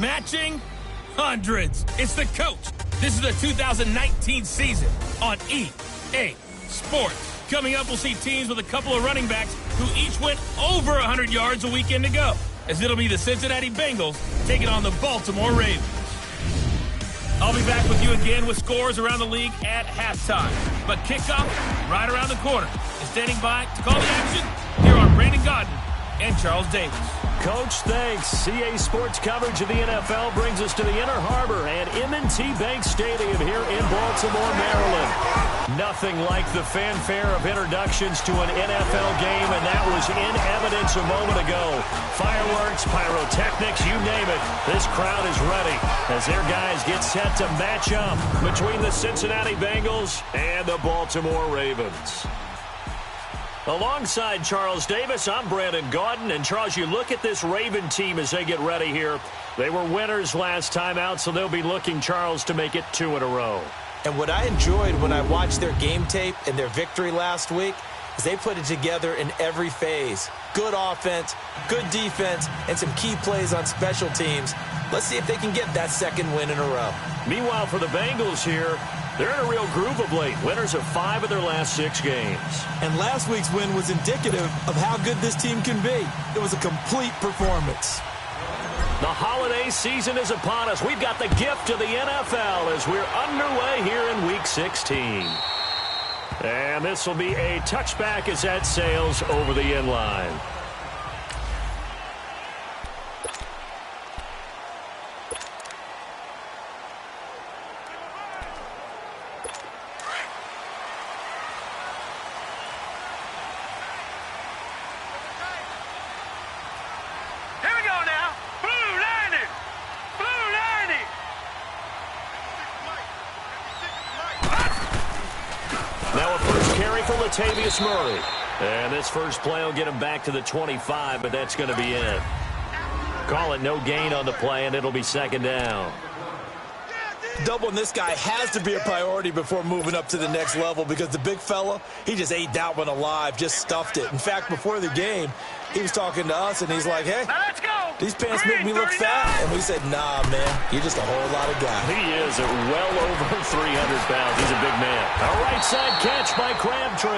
matching hundreds. It's the coach. This is the 2019 season on EA Sports. Coming up, we'll see teams with a couple of running backs who each went over 100 yards a weekend ago, as it'll be the Cincinnati Bengals taking on the Baltimore Ravens. I'll be back with you again with scores around the league at halftime. But kickoff right around the corner. And standing by to call the action, here are Brandon Gaudin and Charles Davis. Coach, thanks. CA Sports coverage of the NFL brings us to the Inner Harbor and M&T Bank Stadium here in Baltimore, Maryland. Nothing like the fanfare of introductions to an NFL game, and that was in evidence a moment ago. Fireworks, pyrotechnics, you name it. This crowd is ready as their guys get set to match up between the Cincinnati Bengals and the Baltimore Ravens. Alongside Charles Davis, I'm Brandon Gaudin. And, Charles, you look at this Raven team as they get ready here. They were winners last time out, so they'll be looking, Charles, to make it 2 in a row. And what I enjoyed when I watched their game tape and their victory last week is they put it together in every phase. Good offense, good defense, and some key plays on special teams. Let's see if they can get that second win in a row. Meanwhile, for the Bengals here, they're in a real groove of late. Winners of 5 of their last 6 games. And last week's win was indicative of how good this team can be. It was a complete performance. The holiday season is upon us. We've got the gift of the NFL as we're underway here in Week 16. And this will be a touchback as that sails over the end line. Latavius Murray. And this first play will get him back to the 25, but that's going to be it. Call it no gain on the play, and it'll be second down. Doubling this guy has to be a priority before moving up to the next level because the big fella, he just ate that one alive, just stuffed it. In fact, before the game, he was talking to us, and he's like, hey, these pants make me look fat. And we said, nah, man, you're just a whole lot of guy. He is at well over 300 pounds. He's a big man. A right side catch by Crabtree.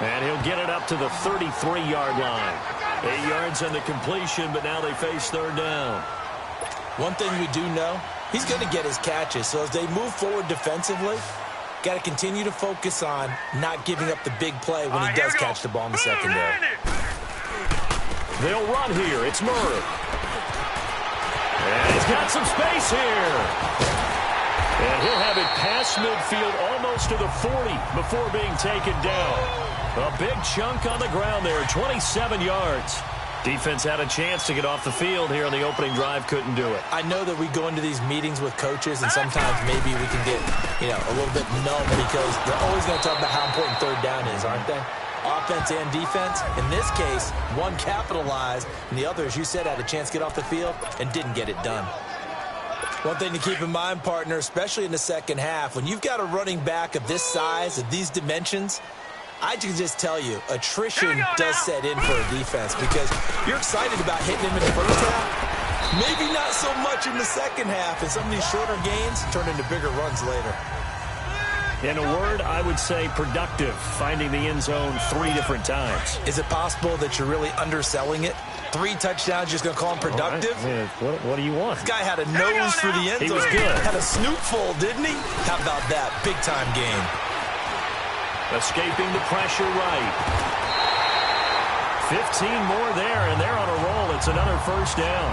And he'll get it up to the 33-yard line. 8 yards on the completion, but now they face third down. One thing we do know, he's going to get his catches. So as they move forward defensively, got to continue to focus on not giving up the big play when he does catch the ball in the secondary. They'll run here. It's Murray. And he's got some space here. And he'll have it past midfield almost to the 40 before being taken down. A big chunk on the ground there, 27 yards. Defense had a chance to get off the field here on the opening drive, couldn't do it. I know that we go into these meetings with coaches, and sometimes maybe we can get, a little bit numb because they're always going to talk about how important third down is, aren't they? Offense and defense. In this case, one capitalized, and the other, as you said, had a chance to get off the field and didn't get it done. One thing to keep in mind, partner, especially in the second half, when you've got a running back of this size, of these dimensions, I can just tell you, attrition does set in for a defense because you're excited about hitting him in the first half. Maybe not so much in the second half, and some of these shorter gains turn into bigger runs later. In a word, I would say productive, finding the end zone 3 different times. Is it possible that you're really underselling it? 3 touchdowns, just going to call him productive? Right. What do you want? This guy had a nose for the end zone. He was good. Had a snootful, didn't he? How about that? Big-time game. Escaping the pressure right. 15 more there, and they're on a roll. It's another first down.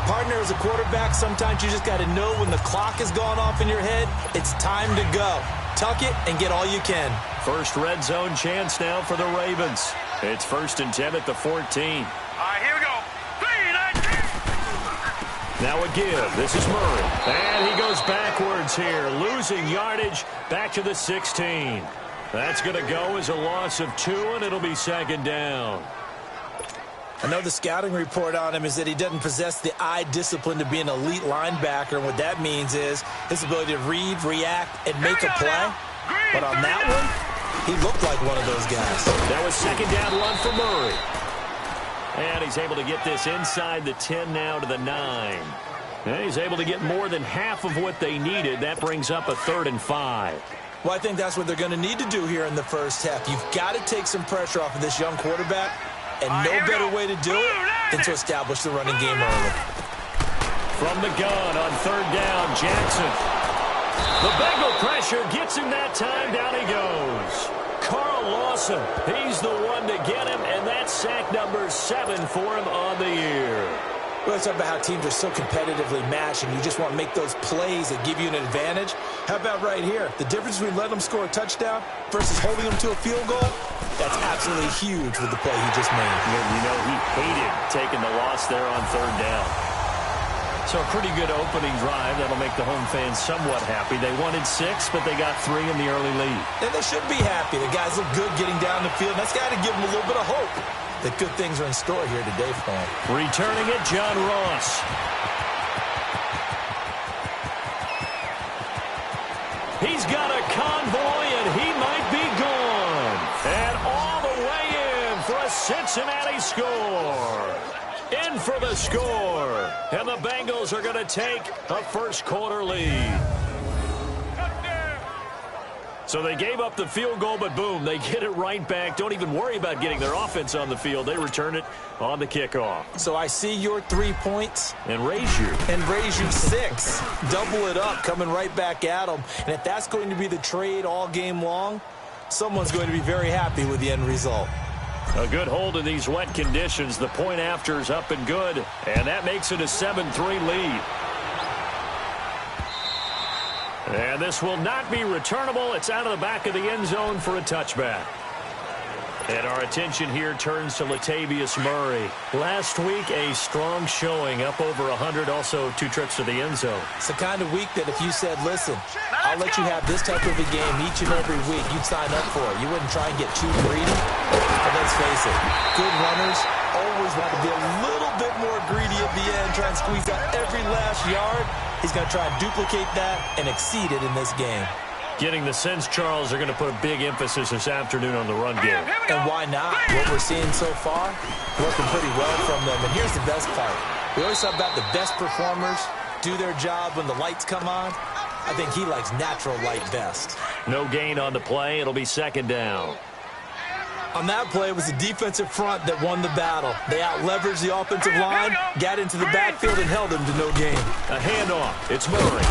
Partner, as a quarterback, sometimes you just got to know when the clock has gone off in your head, it's time to go. Tuck it and get all you can. First red zone chance now for the Ravens. It's 1st and 10 at the 14. All right, here we go. 3, 9. Now a give. This is Murray. And he goes backwards here, losing yardage back to the 16. That's going to go as a loss of 2, and it'll be second down. I know the scouting report on him is that he doesn't possess the eye discipline to be an elite linebacker. And what that means is his ability to read, react, and make a play. But on that one, he looked like one of those guys. That was second down run for Murray. And he's able to get this inside the 10 now to the 9. And he's able to get more than half of what they needed. That brings up a 3rd and 5. Well, I think that's what they're going to need to do here in the first half. You've got to take some pressure off of this young quarterback, and no better way to do it than to establish the running game early. From the gun on 3rd down, Jackson. The Bengal pressure gets him that time. Down he goes. Carl Lawson, he's the one to get him, and that's sack number 7 for him on the year. Well, let's talk about how teams are so competitively matched, and you just want to make those plays that give you an advantage. How about right here? The difference between letting them score a touchdown versus holding them to a field goal, that's absolutely huge with the play he just made. You know, he hated taking the loss there on 3rd down. So a pretty good opening drive. That'll make the home fans somewhat happy. They wanted 6, but they got 3 in the early lead. And they should be happy. The guys look good getting down the field. That's got to give them a little bit of hope that good things are in store here today for them. Returning it, John Ross. He's got a convoy, and he might be gone. And all the way in for a Cincinnati score. In for the score. And the Bengals are going to take a first-quarter lead. So they gave up the field goal, but boom, they get it right back. Don't even worry about getting their offense on the field. They return it on the kickoff. So I see your 3 points. And raise you. And raise you 6. Double it up, coming right back at them. And if that's going to be the trade all game long, someone's going to be very happy with the end result. A good hold in these wet conditions. The point after is up and good. And that makes it a 7-3 lead. And this will not be returnable. It's out of the back of the end zone for a touchback. And our attention here turns to Latavius Murray. Last week, a strong showing, up over 100, also 2 trips to the end zone. It's the kind of week that if you said, listen, I'll let you have this type of a game each and every week, you'd sign up for it. You wouldn't try and get too greedy. But let's face it, good runners always want to be a little bit more greedy at the end, try and squeeze out every last yard. He's going to try and duplicate that and exceed it in this game. Getting the sense, Charles, they're going to put a big emphasis this afternoon on the run game. And why not? What we're seeing so far, working pretty well from them. And here's the best part. We always talk about the best performers do their job when the lights come on. I think he likes natural light best. No gain on the play. It'll be 2nd down. On that play, it was the defensive front that won the battle. They out-leveraged the offensive line, got into the backfield, and held him to no gain. A handoff. It's Murray.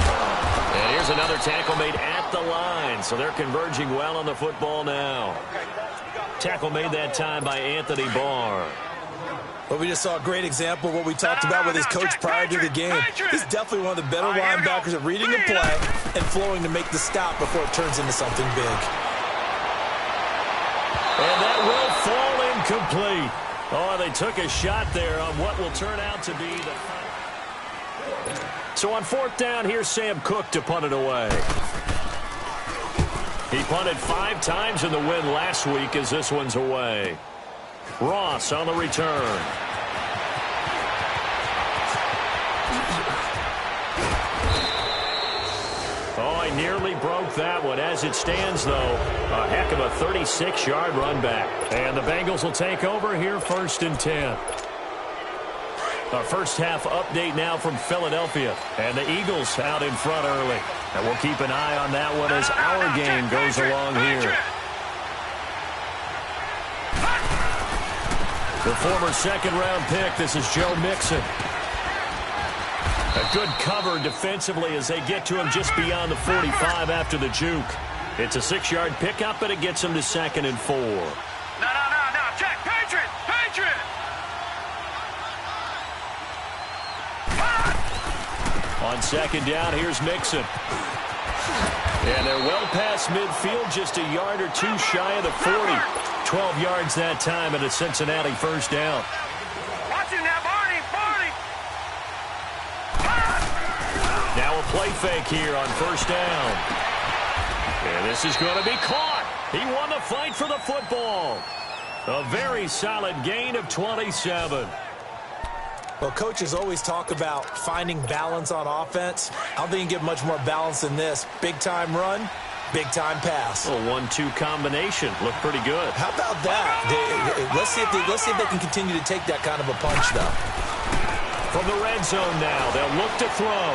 And here's another tackle made at the line. So they're converging well on the football now. Tackle made that time by Anthony Barr. Well, we just saw a great example of what we talked about with his coach prior to the game. He's definitely one of the better linebackers at reading a play and flowing to make the stop before it turns into something big. And that will fall incomplete. Oh, they took a shot there on what will turn out to be the... So on 4th down, here's Sam Cook to punt it away. He punted 5 times in the win last week as this one's away. Ross on the return. Oh, I nearly broke that one. As it stands, though, a heck of a 36-yard run back. And the Bengals will take over here 1st and 10. Our first half update now from Philadelphia. And the Eagles out in front early. And we'll keep an eye on that one as our game goes along here. The former 2nd-round pick, this is Joe Mixon. A good cover defensively as they get to him just beyond the 45 after the juke. It's a 6-yard pickup, but it gets him to 2nd and 4. No, check, Patriot! On 2nd down, here's Mixon. And they're well past midfield, just a yard or 2 shy of the 40. 12 yards that time at a Cincinnati 1st down. Watch him now, Barney! Now a play fake here on 1st down. And this is going to be caught. He won the fight for the football. A very solid gain of 27. Well, coaches always talk about finding balance on offense. I don't think you can get much more balance than this. Big-time run, Big-time pass. A 1-2 combination. Looked pretty good. How about that? Let's see if they can continue to take that kind of a punch, though. From the red zone now, they'll look to throw.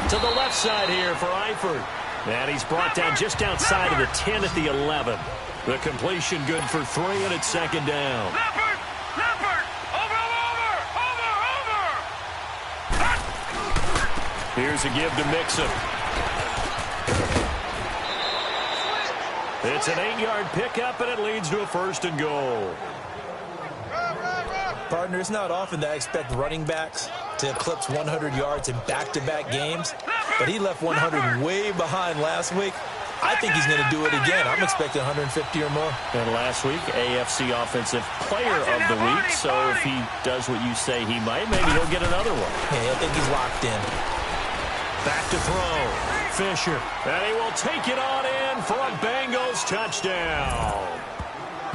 To the left side here for Eifert. And he's brought down just outside of the 10 at the 11. The completion good for 3, and it's second down. Leopard! Leopard! Over! Here's a give to Mixon. It's an 8-yard pickup, and it leads to a 1st and goal. Partner, it's not often that I expect running backs to eclipse 100 yards in back-to-back games, but he left 100 way behind last week. I think he's going to do it again. I'm expecting 150 or more. And last week, AFC Offensive Player of the Week, so if he does what you say he might, maybe he'll get another one. Yeah, I think he's locked in. Back to throw. Fisher. And he will take it on in for a Bengals touchdown.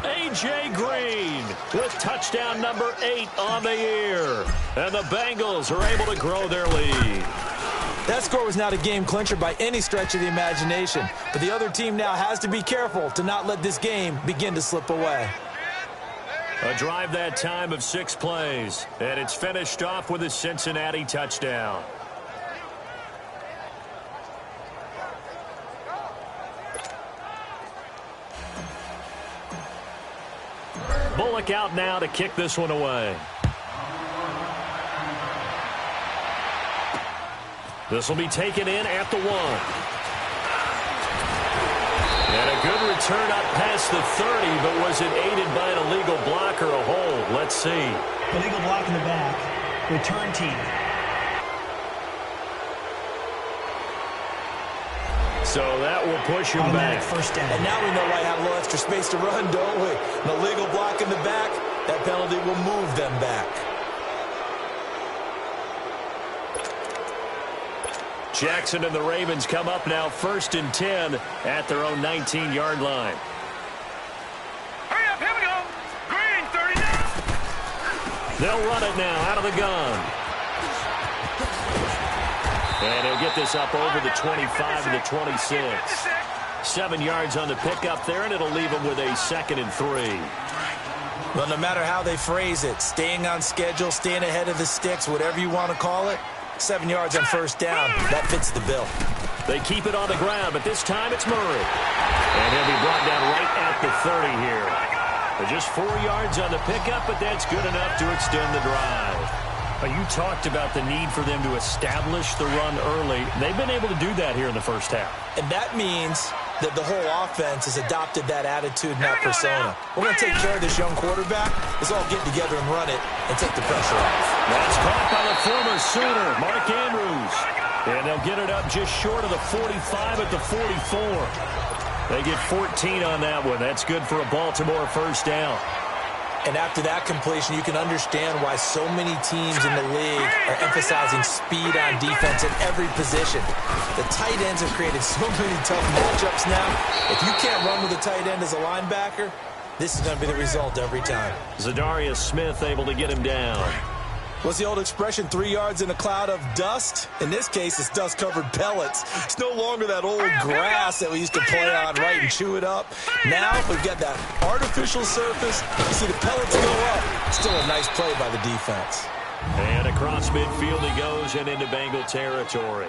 A.J. Green with touchdown number 8 on the year. And the Bengals are able to grow their lead. That score was not a game clincher by any stretch of the imagination, but the other team now has to be careful to not let this game begin to slip away. A drive that time of 6 plays, and it's finished off with a Cincinnati touchdown. Bullock out now to kick this one away. This will be taken in at the 1. And a good return up past the 30, but was it aided by an illegal block or a hold? Let's see. Illegal block in the back. Return team. So that will push him back. First down. And now we know why I have a little extra space to run, don't we? An illegal block in the back, that penalty will move them back. Jackson and the Ravens come up now 1st and 10 at their own 19-yard line. Hurry up, here we go. Green, 39. They'll run it now out of the gun. And he'll get this up over the 25 to the 26. 7 yards on the pickup there, and it'll leave him with a 2nd and 3. Well, no matter how they phrase it, staying on schedule, staying ahead of the sticks, whatever you want to call it, 7 yards on 1st down, that fits the bill. They keep it on the ground, but this time it's Murray. And he'll be brought down right at the 30 here. Just 4 yards on the pickup, but that's good enough to extend the drive. You talked about the need for them to establish the run early. They've been able to do that here in the first half. And that means that the whole offense has adopted that attitude and that persona. We're going to take care of this young quarterback. Let's all get together and run it and take the pressure off. That's caught by the former Sooner, Mark Andrews. And they'll get it up just short of the 45 at the 44. They get 14 on that one. That's good for a Baltimore 1st down. And after that completion, you can understand why so many teams in the league are emphasizing speed on defense at every position. The tight ends have created so many tough matchups now. If you can't run with a tight end as a linebacker, this is going to be the result every time. Zadarius Smith able to get him down. What's the old expression, 3 yards in a cloud of dust? In this case, it's dust-covered pellets. It's no longer that old grass that we used to play on, right, and chew it up. Now we've got that artificial surface. You see the pellets go up. Still a nice play by the defense. And across midfield he goes and into Bengal territory.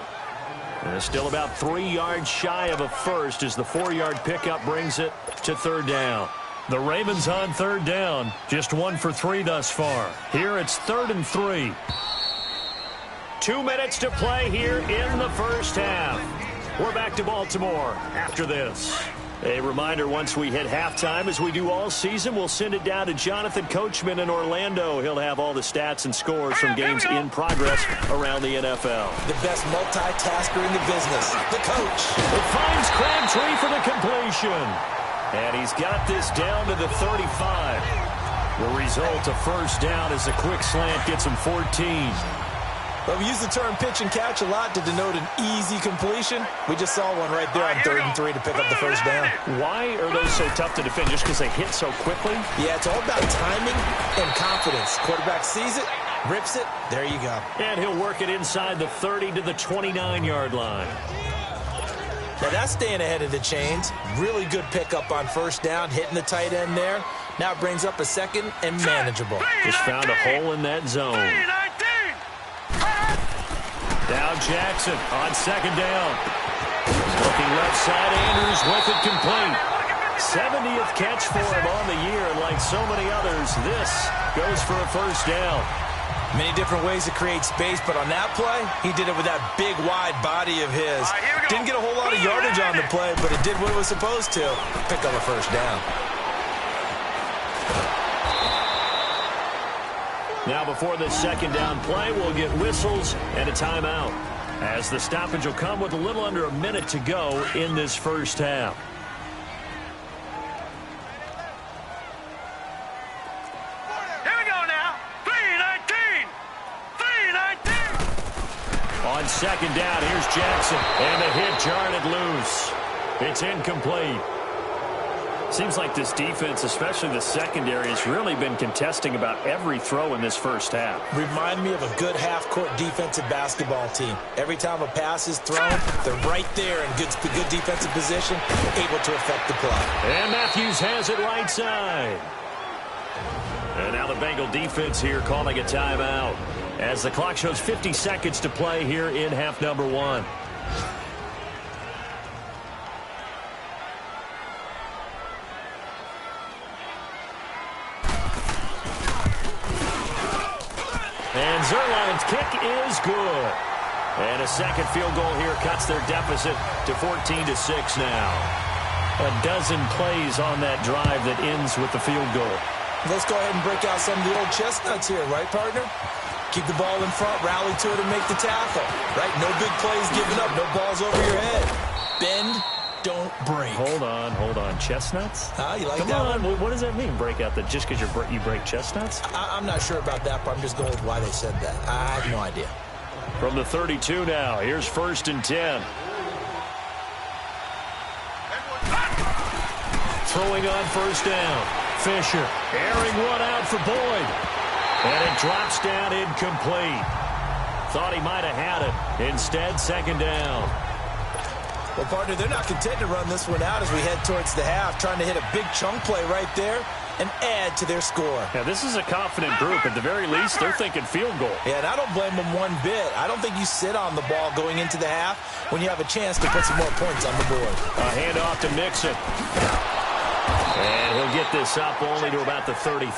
And still about 3 yards shy of a first as the 4-yard pickup brings it to 3rd down. The Ravens on 3rd down, just 1 for 3 thus far. Here it's 3rd and 3. 2 minutes to play here in the first half. We're back to Baltimore after this. A reminder, once we hit halftime, as we do all season, we'll send it down to Jonathan Coachman in Orlando. He'll have all the stats and scores from games in progress around the NFL. The best multitasker in the business, the coach. It finds Crabtree for the completion. And he's got this down to the 35. The result, a 1st down as a quick slant gets him 14. Well, we use the term pitch and catch a lot to denote an easy completion. We just saw one right there on 3rd and 3 to pick up the 1st down. Why are those so tough to defend? Just because they hit so quickly? Yeah, it's all about timing and confidence. Quarterback sees it, rips it, there you go. And he'll work it inside the 30 to the 29-yard line. Now that's staying ahead of the chains. Really good pickup on first down, hitting the tight end there. Now it brings up a second and manageable. Just found a hole in that zone. Dow Jackson on second down. Looking left side, Andrews with it complete. 70th catch for him on the year, and like so many others, this goes for a first down. Many different ways to create space, but on that play, he did it with that big, wide body of his. Didn't get a whole lot of yardage on the play, but it did what it was supposed to. Pick up a first down. Now before this second down play, we'll get whistles and a timeout, as the stoppage will come with a little under a minute to go in this first half. On second down, here's Jackson, and the hit jarred loose. It's incomplete. Seems like this defense, especially the secondary, has really been contesting about every throw in this first half. Remind me of a good half-court defensive basketball team. Every time a pass is thrown, they're right there in good defensive position, able to affect the play. And Matthews has it right side. And now the Bengal defense here calling a timeout, as the clock shows 50 seconds to play here in half number one. And Zerline's kick is good. And a second field goal here cuts their deficit to 14-6 now. A dozen plays on that drive that ends with the field goal. Let's go ahead and break out some of the old chestnuts here, right, partner? Keep the ball in front, rally to it, and make the tackle. Right? No big plays given up, no balls over your head. Bend, don't break. Hold on. Chestnuts? You like Come that on. one? What does that mean, break out? That just because you break chestnuts? I'm not sure about that, but I'm just going with why they said that. I have no idea. From the 32 now, here's 1st and 10. Throwing on first down. Fisher airing one out for Boyd. And it drops down incomplete. Thought he might have had it. Instead, second down. Well, partner, they're not content to run this one out as we head towards the half, trying to hit a big chunk play right there and add to their score. Yeah, this is a confident group. At the very least, they're thinking field goal. Yeah, and I don't blame them one bit. I don't think you sit on the ball going into the half when you have a chance to put some more points on the board. A handoff to Mixon. And he'll get this up only to about the 33.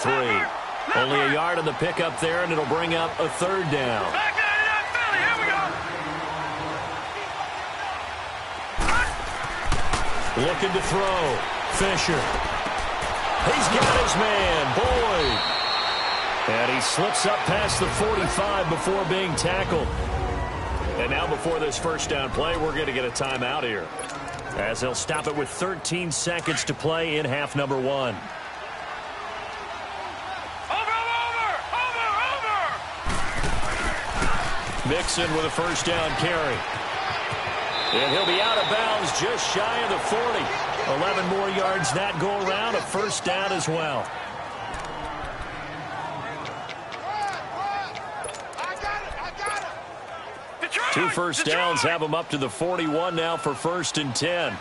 Only a yard on the pickup there, and it'll bring up a third down. Looking to throw. Fisher. He's got his man, Boyd. And he slips up past the 45 before being tackled. And now before this first down play, we're going to get a timeout here, as they'll stop it with 13 seconds to play in half number one. Mixon with a first down carry. And he'll be out of bounds just shy of the 40. 11 more yards that go around, a first down as well. Two first downs have them up to the 41 now for 1st and 10.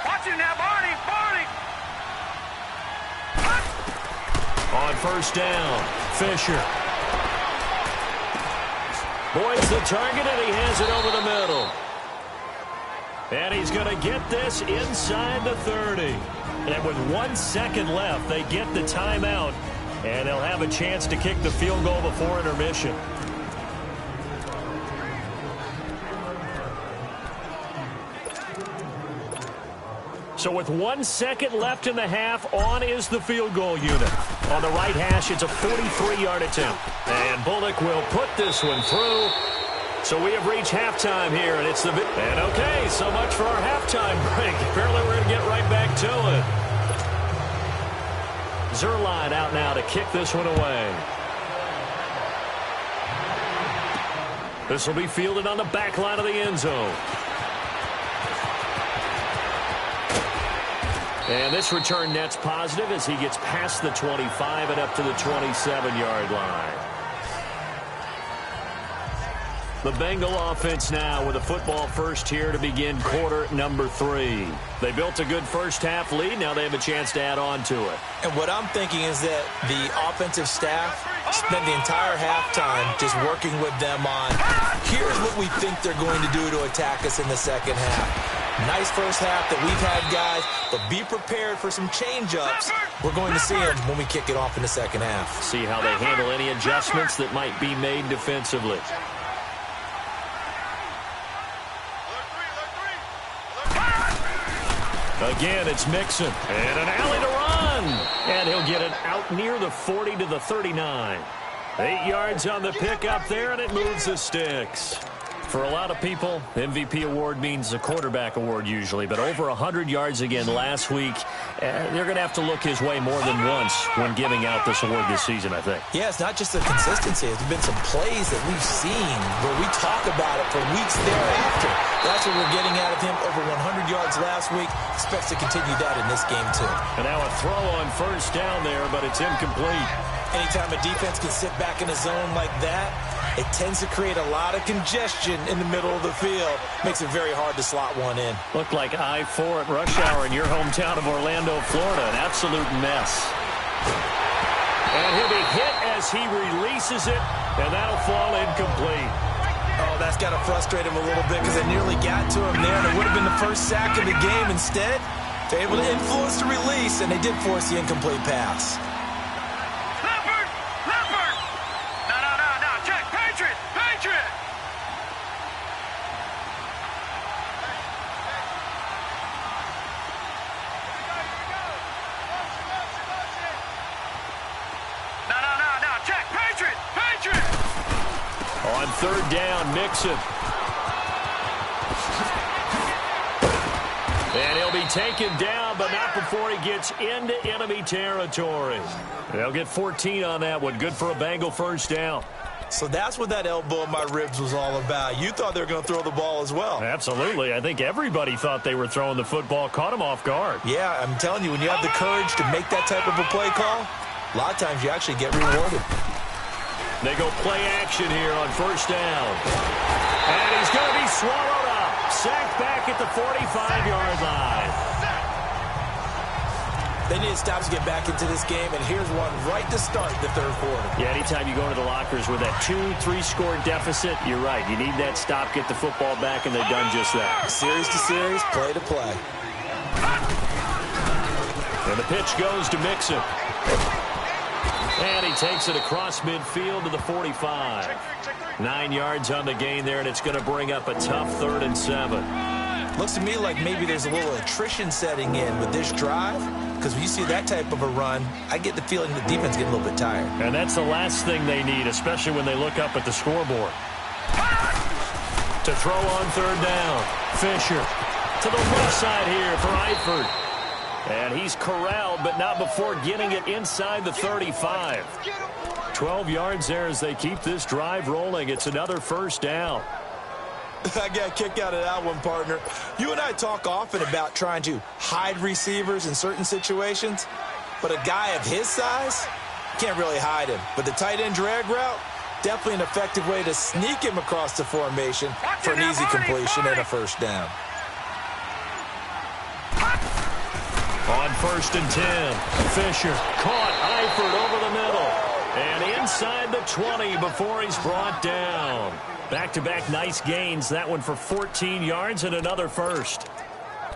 Watch it now, Barney. On first down, Fisher. Boyd's the target, and he has it over the middle. And he's going to get this inside the 30. And with 1 second left, they get the timeout, and they'll have a chance to kick the field goal before intermission. So with 1 second left in the half, on is the field goal unit. On the right hash, it's a 43-yard attempt. And Bullock will put this one through. So we have reached halftime here, and it's the... And okay, so much for our halftime break. Apparently we're going to get right back to it. Zerline out now to kick this one away. This will be fielded on the back line of the end zone. And this return net's positive as he gets past the 25 and up to the 27-yard line. The Bengal offense now with a football first here to begin quarter number 3. They built a good first half lead. Now they have a chance to add on to it. And what I'm thinking is that the offensive staff spent the entire halftime just working with them on, here's what we think they're going to do to attack us in the second half. Nice first half that we've had, guys, but be prepared for some change-ups. We're going to see them when we kick it off in the second half. See how they handle any adjustments that might be made defensively. Again, it's Mixon. And an alley to run. And he'll get it out near the 40 to the 39. 8 yards on the pickup there, and it moves the sticks. For a lot of people, MVP award means a quarterback award usually, but over 100 yards again last week. They're going to have to look his way more than once when giving out this award this season, I think. Yeah, it's not just the consistency. There's been some plays that we've seen where we talk about it for weeks thereafter. That's what we're getting out of him. Over 100 yards last week. Expects to continue that in this game, too. And now a throw on first down there, but it's incomplete. Anytime a defense can sit back in a zone like that, it tends to create a lot of congestion in the middle of the field. Makes it very hard to slot one in. Looked like I-4 at rush hour in your hometown of Orlando, Florida. An absolute mess. And he'll be hit as he releases it, and that'll fall incomplete. Oh, that's got to frustrate him a little bit because they nearly got to him there, and it would have been the first sack of the game. Instead, they're able to influence the release, and they did force the incomplete pass. On third down, Mixon. And he'll be taken down, but not before he gets into enemy territory. They'll get 14 on that one. Good for a Bengal first down. So that's what that elbow in my ribs was all about. You thought they were going to throw the ball as well. Absolutely. I think everybody thought they were throwing the football, caught him off guard. Yeah, I'm telling you, when you have the courage to make that type of a play call, a lot of times you actually get rewarded. They go play action here on first down. And he's going to be swallowed up. Sacked back at the 45-yard line. They need to stop to get back into this game, and here's one right to start the third quarter. Yeah, anytime you go into the lockers with that 2-3 score deficit, you're right. You need that stop, get the football back, and they've done just that. Series to series, play to play. And the pitch goes to Mixon. And he takes it across midfield to the 45. 9 yards on the gain there, and it's going to bring up a tough 3rd and 7. Looks to me like maybe there's a little attrition setting in with this drive, because when you see that type of a run, I get the feeling the defense getting a little bit tired. And that's the last thing they need, especially when they look up at the scoreboard. To throw on third down, Fisher to the left side here for Eifert. And he's corralled, but not before getting it inside the 35. 12 yards there as they keep this drive rolling. It's another first down. I got a kick out of that one, partner. You and I talk often about trying to hide receivers in certain situations, but a guy of his size, can't really hide him. But the tight end drag route, definitely an effective way to sneak him across the formation for an easy completion and a first down. On 1st and 10, Fisher caught Eifert over the middle. And inside the 20 before he's brought down. Back-to-back nice gains. That one for 14 yards and another first.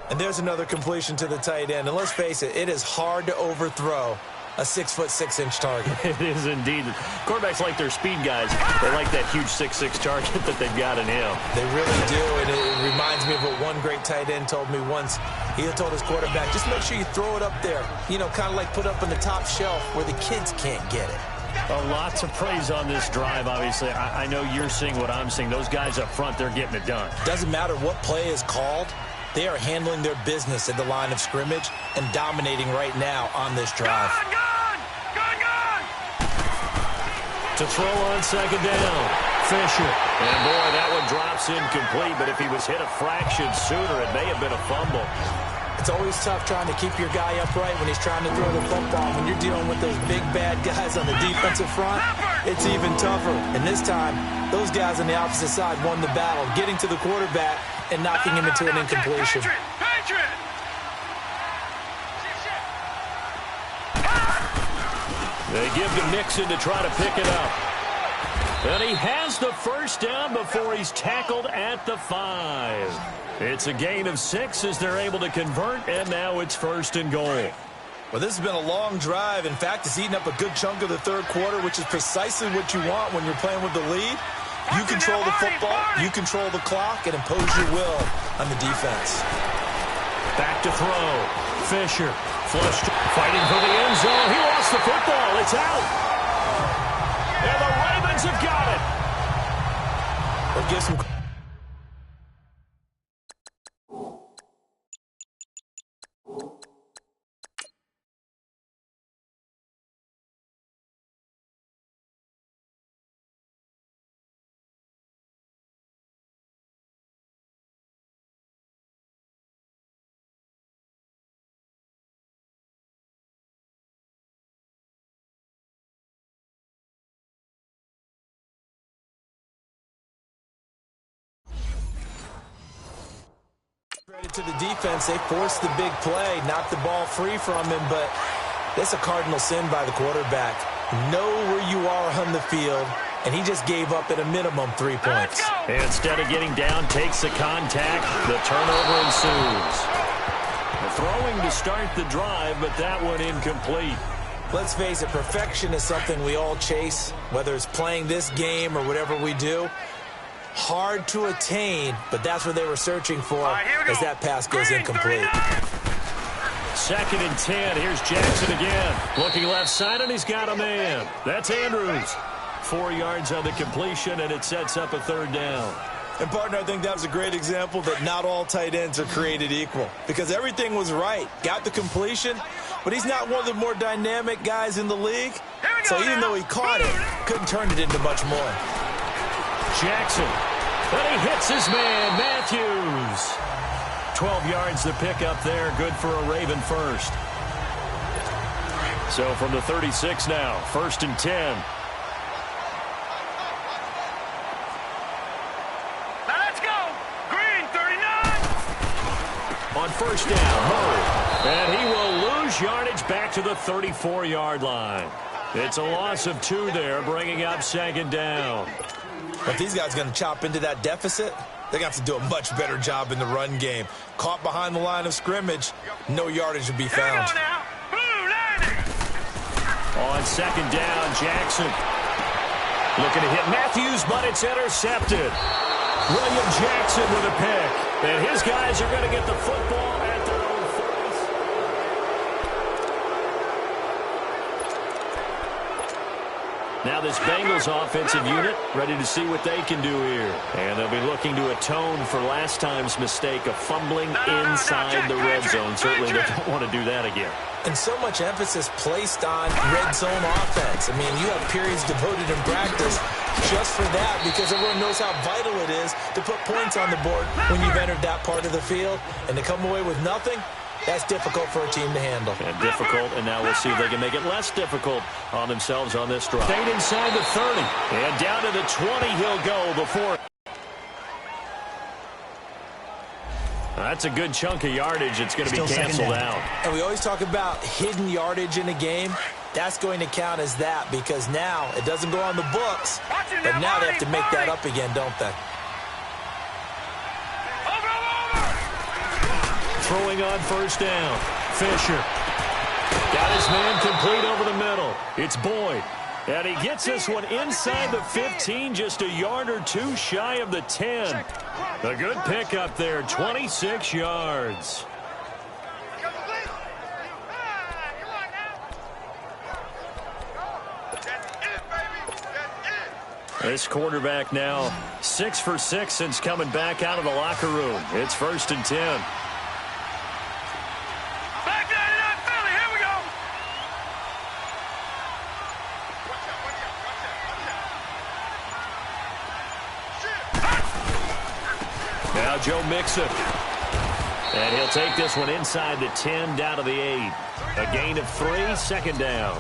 And there's another completion to the tight end. And let's face it, it is hard to overthrow a 6'6" target. It is indeed. Quarterbacks like their speed guys. They like that huge 6'6" target that they've got in him. They really do, and it reminds me of what one great tight end told me once. He had told his quarterback, just make sure you throw it up there. You know, kind of like put up on the top shelf where the kids can't get it. Lots of praise on this drive, obviously. I know you're seeing what I'm seeing. Those guys up front, they're getting it done. Doesn't matter what play is called. They are handling their business at the line of scrimmage and dominating right now on this drive. Gun! To throw on second down, Fisher. And boy, that one drops incomplete, but if he was hit a fraction sooner, it may have been a fumble. It's always tough trying to keep your guy upright when he's trying to throw the football. When you're dealing with those big, bad guys on the defensive front, it's even tougher. And this time, those guys on the opposite side won the battle, getting to the quarterback and knocking him into an incompletion. They give to Mixon to try to pick it up. And he has the first down before he's tackled at the 5. It's a gain of 6 as they're able to convert, and now it's 1st and goal. Well, this has been a long drive. In fact, it's eaten up a good chunk of the third quarter, which is precisely what you want when you're playing with the lead. You control the football, you control the clock, and impose your will on the defense. Back to throw. Fisher flushed, fighting for the end zone. He lost the football. It's out. And the Ravens have got it. That gives them... Credit to the defense. They forced the big play, knocked the ball free from him, but that's a cardinal sin by the quarterback. Know where you are on the field, and he just gave up at a minimum 3 points. Instead of getting down, takes the contact. The turnover ensues. Throwing to start the drive, but that one incomplete. Let's face it, perfection is something we all chase, whether it's playing this game or whatever we do. Hard to attain, but that's what they were searching for as that pass goes incomplete. 2nd and 10. Here's Jackson again. Looking left side, and he's got a man. That's Andrews. 4 yards on the completion, and it sets up a 3rd down. And, partner, I think that was a great example that not all tight ends are created equal, because everything was right. Got the completion, but he's not one of the more dynamic guys in the league. So even though he caught it, couldn't turn it into much more. Jackson, and he hits his man, Matthews. 12 yards to pick up there, good for a Raven first. So from the 36 now, 1st and 10. Let's go. Green, 39. On 1st down, Murray. And he will lose yardage back to the 34-yard line. It's a loss of 2 there, bringing up 2nd down. If these guys are going to chop into that deficit, they're going to have to do a much better job in the run game. Caught behind the line of scrimmage, no yardage would be found. On 2nd down, Jackson looking to hit Matthews, but it's intercepted. William Jackson with a pick. And his guys are going to get the football at their own 40. Now this Bengals offensive unit ready to see what they can do here. And they'll be looking to atone for last time's mistake of fumbling inside the red zone. Certainly they don't want to do that again. And so much emphasis placed on red zone offense. I mean, you have periods devoted in practice just for that, because everyone knows how vital it is to put points on the board when you've entered that part of the field. And to come away with nothing, that's difficult for a team to handle. And difficult, and now we'll see if they can make it less difficult on themselves on this drive. Stayed inside the 30, and down to the 20 he'll go before. That's a good chunk of yardage. It's going to be canceled out. And we always talk about hidden yardage in a game. That's going to count as that, because now it doesn't go on the books, but now they have to make that up again, don't they? Throwing on 1st down. Fisher got his man complete over the middle. It's Boyd. And he gets this one inside the 15, just a yard or 2 shy of the 10. A good pickup there, 26 yards. This quarterback now 6 for 6 since coming back out of the locker room. It's 1st and 10. Now Joe Mixon And he'll take this one inside the 10, down to the 8. A gain of 3, 2nd down.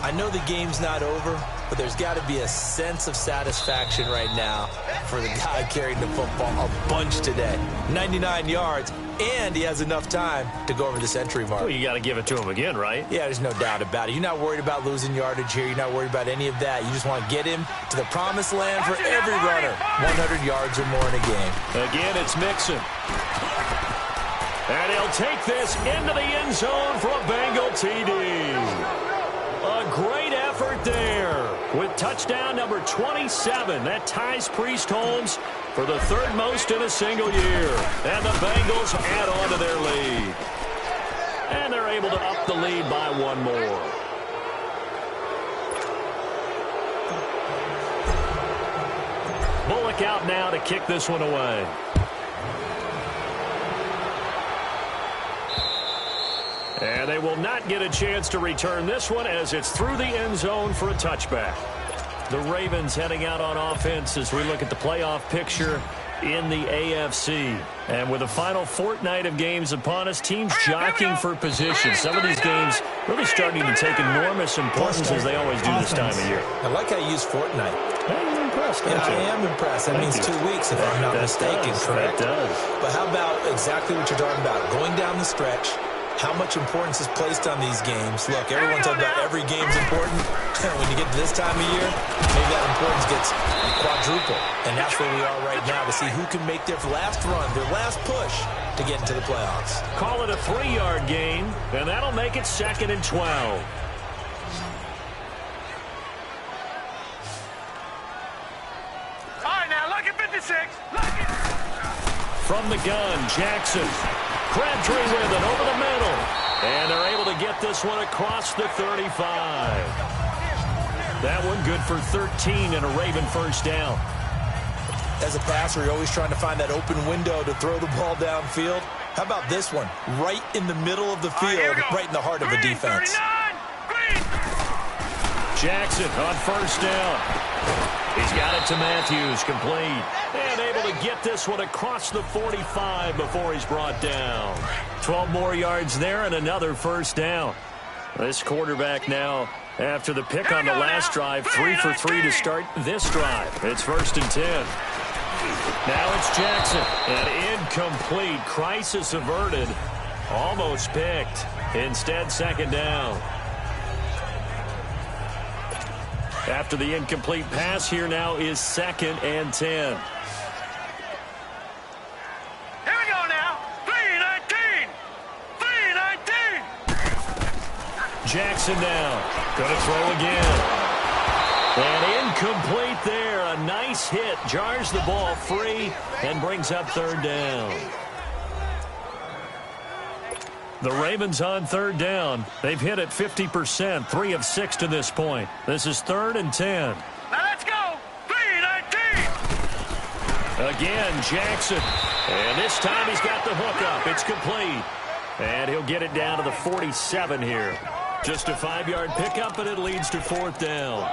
I know the game's not over, but there's got to be a sense of satisfaction right now for the guy carrying the football a bunch today. 99 yards, and he has enough time to go over the century mark. Well, you got to give it to him again, right? Yeah, there's no doubt about it. You're not worried about losing yardage here. You're not worried about any of that. You just want to get him to the promised land for every runner. 100 yards or more in a game. Again, it's Mixon. And he'll take this into the end zone for a Bengal TD. A great effort there with touchdown number 27. That ties Priest Holmes for the 3rd most in a single year. And the Bengals add on to their lead. And they're able to up the lead by 1 more. Bullock out now to kick this one away. And they will not get a chance to return this one as it's through the end zone for a touchback. The Ravens heading out on offense as we look at the playoff picture in the AFC. And with the final fortnight of games upon us, teams jockeying for position. Some of these games really starting to take enormous importance as they always do this time of year. I like how you use fortnight. Hey, you're impressed, Yeah, aren't you? I am impressed. That means 2 weeks, if I'm not mistaken, correct? That does. But how about exactly what you're talking about? Going down the stretch, how much importance is placed on these games. Look, everyone talks about every game's important. When you get to this time of year, maybe that importance gets quadruple. And that's where we are right now to see who can make their last run, their last push to get into the playoffs. Call it a 3-yard gain, and that'll make it 2nd and 12. All right, now, look at 56. Look at... From the gun, Jackson. Crabtree with it over the middle. And they're able to get this one across the 35. That one good for 13 and a Raven 1st down. As a passer, you're always trying to find that open window to throw the ball downfield. How about this one? Right in the middle of the field, right in the heart of a defense. Jackson on 1st down. He's got it to Matthews, complete. And able to get this one across the 45 before he's brought down. 12 more yards there and another 1st down. This quarterback now, after the pick on the last drive, 3 for 3 to start this drive. It's 1st and 10. Now it's Jackson. And incomplete. Crisis averted. Almost picked. Instead, 2nd down. After the incomplete pass, here now is 2nd and 10. Here we go now. 3-19. 3-19. Jackson now. Going to throw again. And incomplete there. A nice hit. Jars the ball free and brings up 3rd down. The Ravens on 3rd down. They've hit it 50%, 3 of 6 to this point. This is 3rd and 10. Now let's go. 3-19. Again, Jackson. And this time he's got the hook up. It's complete. And he'll get it down to the 47 here. Just a 5-yard pickup, and it leads to 4th down.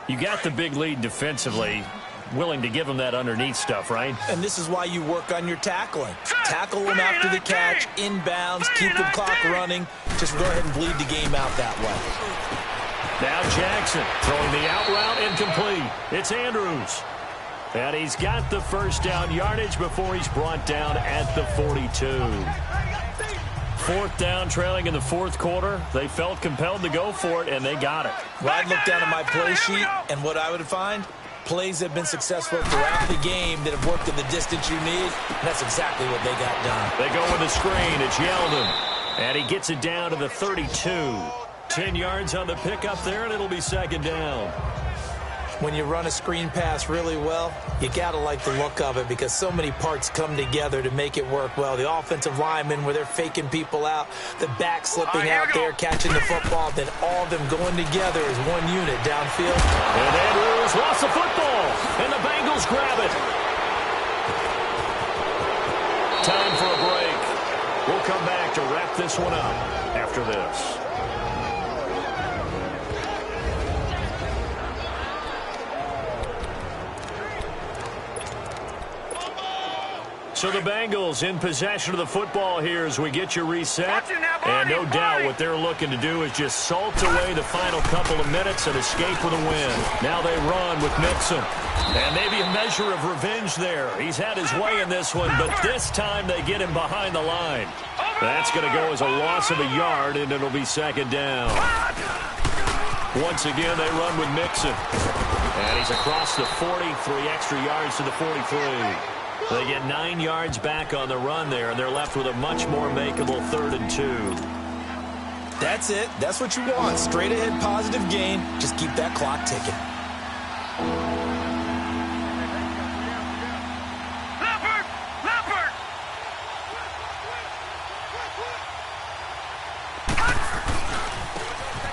You got the big lead defensively. Willing to give him that underneath stuff, right? And this is why you work on your tackling. Tackle them after the catch, inbounds, keep the clock running. Just go ahead and bleed the game out that way. Now Jackson throwing the out route incomplete. It's Andrews. And he's got the 1st down yardage before he's brought down at the 42. 4th down, trailing in the 4th quarter. They felt compelled to go for it, and they got it. Well, I'd look down at my play sheet, and what I would find, plays have been successful throughout the game that have worked in the distance you need, and that's exactly what they got done. They go with the screen. It's Yeldon. And he gets it down to the 32. 10 yards on the pickup there, and it'll be 2nd down. When you run a screen pass really well, you got to like the look of it because so many parts come together to make it work well. The offensive linemen where they're faking people out, the back slipping out there, catching the football, then all of them going together as one unit downfield. And Andrews lost the football, and the Bengals grab it. Time for a break. We'll come back to wrap this one up after this. So the Bengals in possession of the football here as we get you reset. And no doubt what they're looking to do is just salt away the final couple of minutes and escape with a win. Now they run with Mixon. And maybe a measure of revenge there. He's had his way in this one, but this time they get him behind the line. That's going to go as a loss of a yard, and it'll be second down. Once again, they run with Mixon. And he's across the 40, 3 extra yards to the 43. They get 9 yards back on the run there, and they're left with a much more makeable 3rd and 2. That's it. That's what you want. Straight ahead positive gain. Just keep that clock ticking.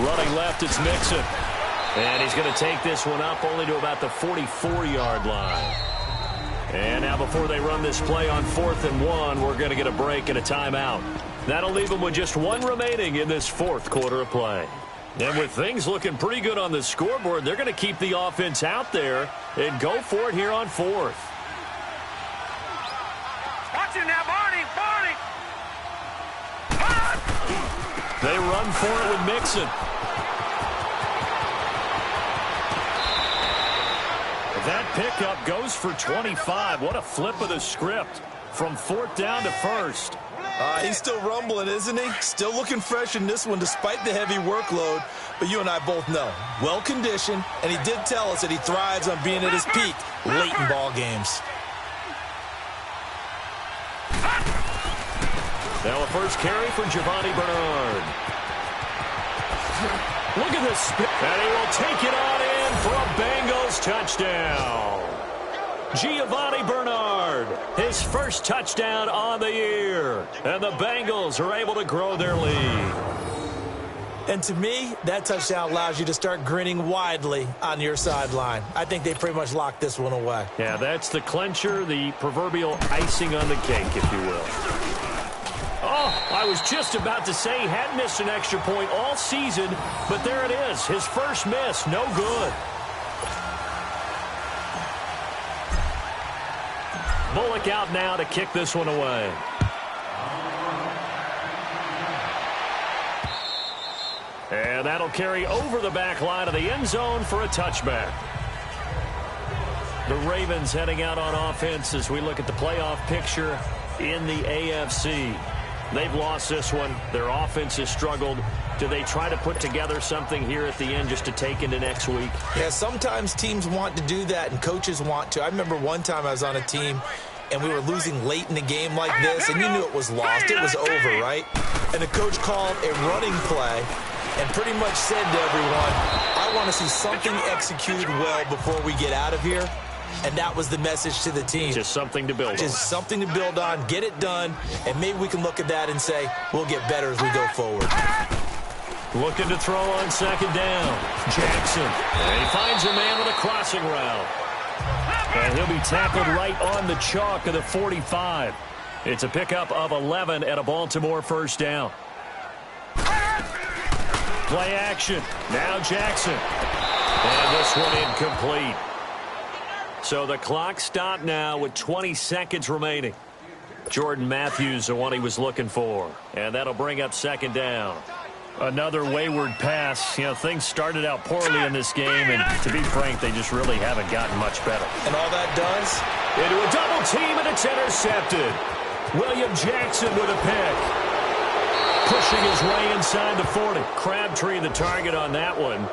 Running left, it's Mixon. And he's going to take this one up only to about the 44-yard line. And now before they run this play on 4th and 1, we're going to get a break and a timeout. That'll leave them with just 1 remaining in this 4th quarter of play. And with things looking pretty good on the scoreboard, they're going to keep the offense out there and go for it here on 4th. Watch it now, Barney. They run for it with Mixon. That pickup goes for 25. What a flip of the script from 4th down to 1st. He's still rumbling, isn't he? Still looking fresh in this one despite the heavy workload. But you and I both know, well-conditioned, and he did tell us that he thrives on being at his peak late in ball games. Now a first carry for Giovanni Bernard. Look at this spin. And he will take it on in for a Bengals touchdown. Giovanni Bernard, his first touchdown on the year. And the Bengals are able to grow their lead. And to me, that touchdown allows you to start grinning widely on your sideline. I think they pretty much locked this one away. Yeah, that's the clincher, the proverbial icing on the cake, if you will. Oh, I was just about to say he hadn't missed an extra point all season, but there it is. His first miss, no good. Bullock out now to kick this one away. And that'll carry over the back line of the end zone for a touchback. The Ravens heading out on offense as we look at the playoff picture in the AFC. They've lost this one. Their offense has struggled. Do they try to put together something here at the end just to take into next week? Yeah, sometimes teams want to do that and coaches want to. I remember one time I was on a team and we were losing late in the game like this, and you knew it was lost. It was over, right? And the coach called a running play and pretty much said to everyone, I want to see something executed well before we get out of here. And that was the message to the team. Just something to build on. Just something to build on, get it done, and maybe we can look at that and say, we'll get better as we go forward. Looking to throw on second down. Jackson. And he finds a man with a crossing route. And he'll be tackled right on the chalk of the 45. It's a pickup of 11 at a Baltimore first down. Play action. Now Jackson. And this one incomplete. So the clock stopped now with 20 seconds remaining. Jordan Matthews, the one he was looking for. And that'll bring up second down. Another wayward pass. You know, things started out poorly in this game, and to be frank, they just really haven't gotten much better. And all that does? Into a double team, and it's intercepted. William Jackson with a pick. Pushing his way inside the 40. Crabtree the target on that one.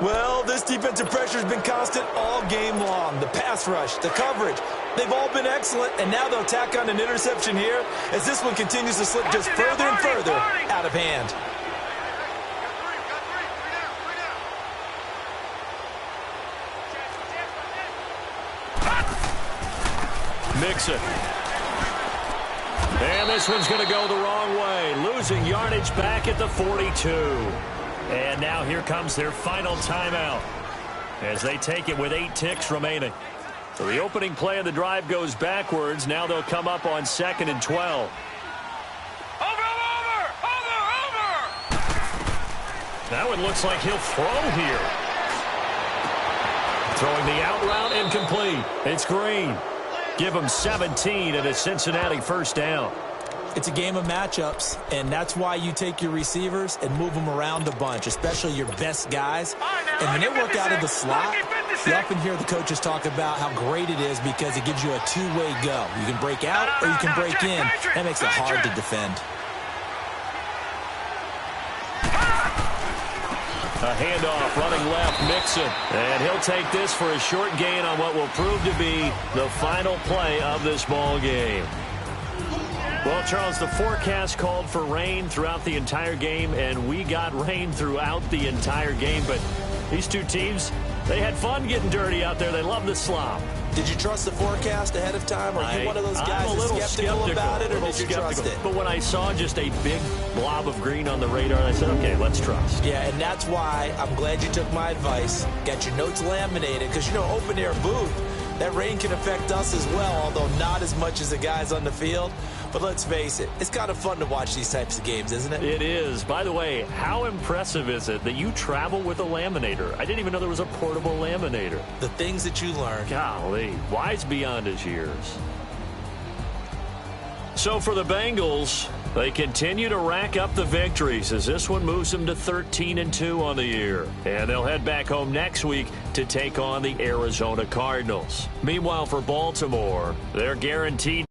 Well, this defensive pressure has been constant all game long. The pass rush, the coverage, they've all been excellent, and now they'll tack on an interception here as this one continues to slip just further and further out of hand. Mixon. And this one's going to go the wrong way. Losing yardage back at the 42. And now here comes their final timeout as they take it with 8 ticks remaining. So the opening play of the drive goes backwards. Now they'll come up on 2nd and 12. Over! That one looks like he'll throw here. Throwing the out route incomplete. It's Green. Give them 17 and a Cincinnati first down. It's a game of matchups, and that's why you take your receivers and move them around a bunch, especially your best guys. And when they work out of the slot, you often hear the coaches talk about how great it is because it gives you a two-way go. You can break out or you can break in. That makes it hard to defend. A handoff, running left, Mixon. And he'll take this for a short gain on what will prove to be the final play of this ball game. Well, Charles, the forecast called for rain throughout the entire game, and we got rain throughout the entire game. But these two teams, they had fun getting dirty out there. They love the slop. Did you trust the forecast ahead of time? Are you one of those guys that's skeptical about it, or did you trust it? But when I saw just a big blob of green on the radar, I said, okay, let's trust. Yeah, and that's why I'm glad you took my advice. Got your notes laminated, because, you know, open-air booth, that rain can affect us as well, although not as much as the guys on the field. But let's face it, it's kind of fun to watch these types of games, isn't it? It is. By the way, how impressive is it that you travel with a laminator? I didn't even know there was a portable laminator. The things that you learn. Golly, wise beyond his years. So for the Bengals, they continue to rack up the victories as this one moves them to 13-2 on the year. And they'll head back home next week to take on the Arizona Cardinals. Meanwhile, for Baltimore, they're guaranteed